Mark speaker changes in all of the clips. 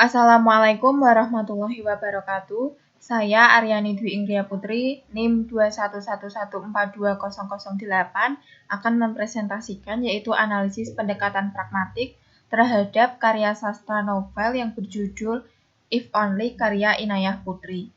Speaker 1: Assalamualaikum warahmatullahi wabarakatuh. Saya Aryani Dwi Ingria Putri, NIM 211142008 akan mempresentasikan yaitu analisis pendekatan pragmatik terhadap karya sastra novel yang berjudul If Only karya Inayah Putri.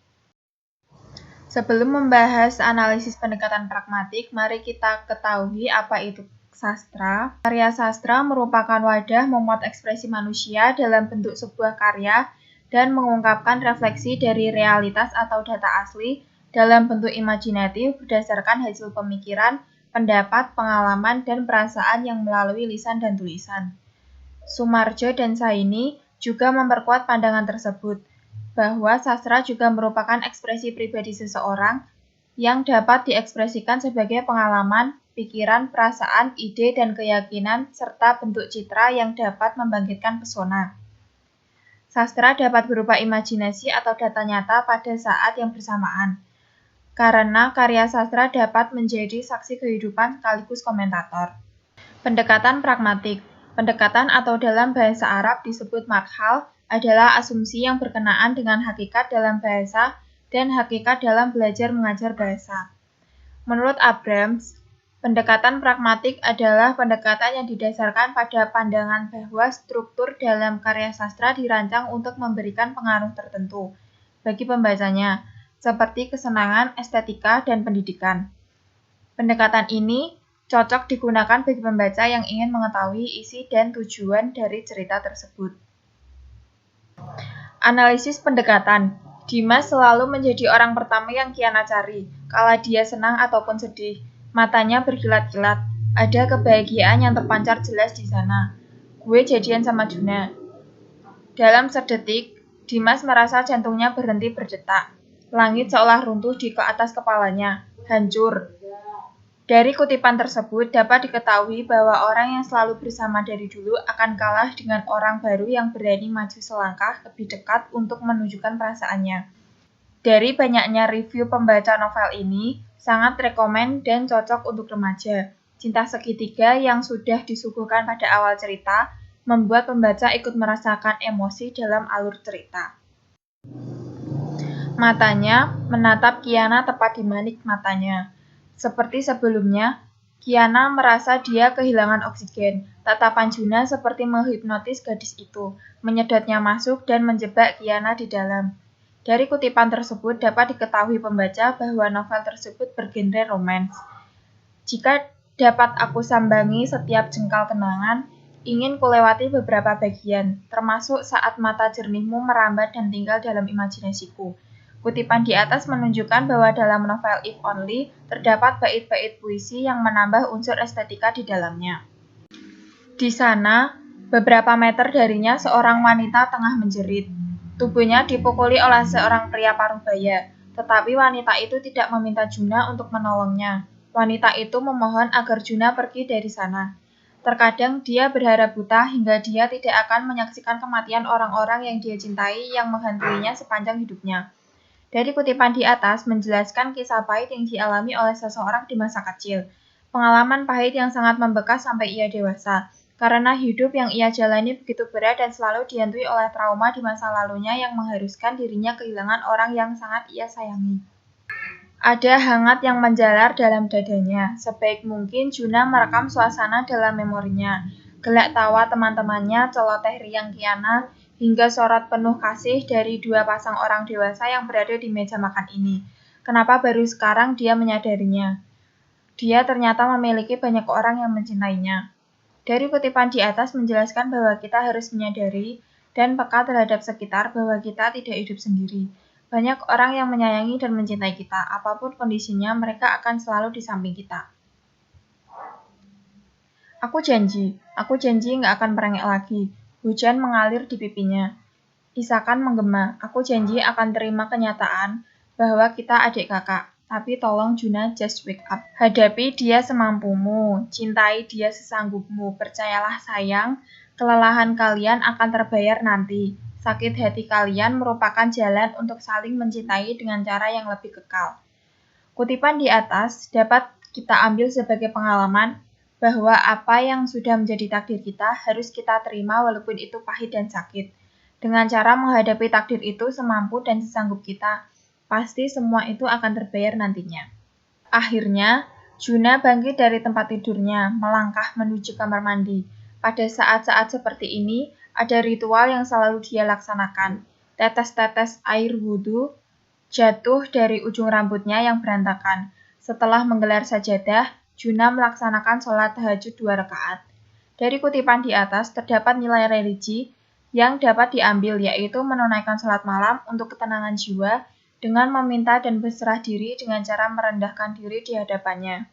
Speaker 1: Sebelum membahas analisis pendekatan pragmatik, mari kita ketahui apa itu sastra. Karya sastra merupakan wadah memuat ekspresi manusia dalam bentuk sebuah karya dan mengungkapkan refleksi dari realitas atau data asli dalam bentuk imajinatif berdasarkan hasil pemikiran, pendapat, pengalaman, dan perasaan yang melalui lisan dan tulisan. Sumarjo dan Saini juga memperkuat pandangan tersebut, bahwa sastra juga merupakan ekspresi pribadi seseorang yang dapat diekspresikan sebagai pengalaman, pikiran, perasaan, ide, dan keyakinan, serta bentuk citra yang dapat membangkitkan pesona. Sastra dapat berupa imajinasi atau data nyata pada saat yang bersamaan, karena karya sastra dapat menjadi saksi kehidupan sekaligus komentator. Pendekatan pragmatik. Pendekatan atau dalam bahasa Arab disebut makhal adalah asumsi yang berkenaan dengan hakikat dalam bahasa dan hakikat dalam belajar mengajar bahasa. Menurut Abrams, pendekatan pragmatik adalah pendekatan yang didasarkan pada pandangan bahwa struktur dalam karya sastra dirancang untuk memberikan pengaruh tertentu bagi pembacanya, seperti kesenangan, estetika, dan pendidikan. Pendekatan ini cocok digunakan bagi pembaca yang ingin mengetahui isi dan tujuan dari cerita tersebut. Analisis pendekatan. Dimas selalu menjadi orang pertama yang Kiana cari, kala dia senang ataupun sedih. Matanya berkilat-kilat. Ada kebahagiaan yang terpancar jelas di sana. Gue jadian sama Juna. Dalam sedetik, Dimas merasa jantungnya berhenti berdetak. Langit seolah runtuh di ke atas kepalanya. Hancur. Dari kutipan tersebut dapat diketahui bahwa orang yang selalu bersama dari dulu akan kalah dengan orang baru yang berani maju selangkah lebih dekat untuk menunjukkan perasaannya. Dari banyaknya review pembaca novel ini, sangat rekomen dan cocok untuk remaja. Cinta segitiga yang sudah disuguhkan pada awal cerita, membuat pembaca ikut merasakan emosi dalam alur cerita. Matanya menatap Kiana tepat di manik matanya. Seperti sebelumnya, Kiana merasa dia kehilangan oksigen. Tatapan Juna seperti menghipnotis gadis itu, menyedotnya masuk dan menjebak Kiana di dalam. Dari kutipan tersebut dapat diketahui pembaca bahwa novel tersebut bergenre romans. Jika dapat aku sambangi setiap jengkal kenangan, ingin kulewati beberapa bagian, termasuk saat mata jernihmu merambat dan tinggal dalam imajinasiku. Kutipan di atas menunjukkan bahwa dalam novel If Only terdapat bait-bait puisi yang menambah unsur estetika di dalamnya. Di sana, beberapa meter darinya seorang wanita tengah menjerit. Tubuhnya dipukuli oleh seorang pria parubaya, tetapi wanita itu tidak meminta Juna untuk menolongnya. Wanita itu memohon agar Juna pergi dari sana. Terkadang dia berharap buta hingga dia tidak akan menyaksikan kematian orang-orang yang dia cintai yang menghantuinya sepanjang hidupnya. Dari kutipan di atas menjelaskan kisah pahit yang dialami oleh seseorang di masa kecil. Pengalaman pahit yang sangat membekas sampai ia dewasa. Karena hidup yang ia jalani begitu berat dan selalu dihantui oleh trauma di masa lalunya yang mengharuskan dirinya kehilangan orang yang sangat ia sayangi. Ada hangat yang menjalar dalam dadanya. Sebaik mungkin Juna merekam suasana dalam memorinya. Gelak tawa teman-temannya, celoteh riang Kiana, hingga sorot penuh kasih dari dua pasang orang dewasa yang berada di meja makan ini. Kenapa baru sekarang dia menyadarinya? Dia ternyata memiliki banyak orang yang mencintainya. Dari kutipan di atas menjelaskan bahwa kita harus menyadari dan peka terhadap sekitar bahwa kita tidak hidup sendiri. Banyak orang yang menyayangi dan mencintai kita. Apapun kondisinya, mereka akan selalu di samping kita. Aku janji nggak akan merengek lagi. Hujan mengalir di pipinya. Isakan menggema, aku janji akan terima kenyataan bahwa kita adik kakak. Tapi tolong Juna, just wake up. Hadapi dia semampumu, cintai dia sesanggupmu. Percayalah sayang, kelelahan kalian akan terbayar nanti. Sakit hati kalian merupakan jalan untuk saling mencintai dengan cara yang lebih kekal. Kutipan di atas dapat kita ambil sebagai pengalaman bahwa apa yang sudah menjadi takdir kita harus kita terima walaupun itu pahit dan sakit. dengan cara menghadapi takdir itu semampu dan sesanggup kita. Pasti semua itu akan terbayar nantinya. Akhirnya, Juna bangkit dari tempat tidurnya, melangkah menuju kamar mandi. Pada saat-saat seperti ini, ada ritual yang selalu dia laksanakan. Tetes-tetes air wudhu jatuh dari ujung rambutnya yang berantakan. Setelah menggelar sajadah, Juna melaksanakan sholat tahajud 2 rakaat. Dari kutipan di atas, terdapat nilai religi yang dapat diambil, yaitu menunaikan sholat malam untuk ketenangan jiwa dengan meminta dan berserah diri dengan cara merendahkan diri di hadapannya.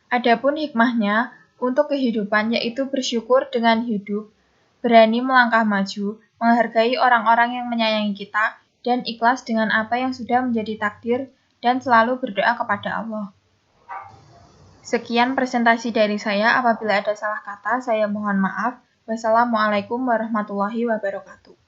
Speaker 1: Adapun hikmahnya untuk kehidupan yaitu bersyukur dengan hidup, berani melangkah maju, menghargai orang-orang yang menyayangi kita, dan ikhlas dengan apa yang sudah menjadi takdir, dan selalu berdoa kepada Allah. Sekian presentasi dari saya. Apabila ada salah kata, saya mohon maaf. Wassalamualaikum warahmatullahi wabarakatuh.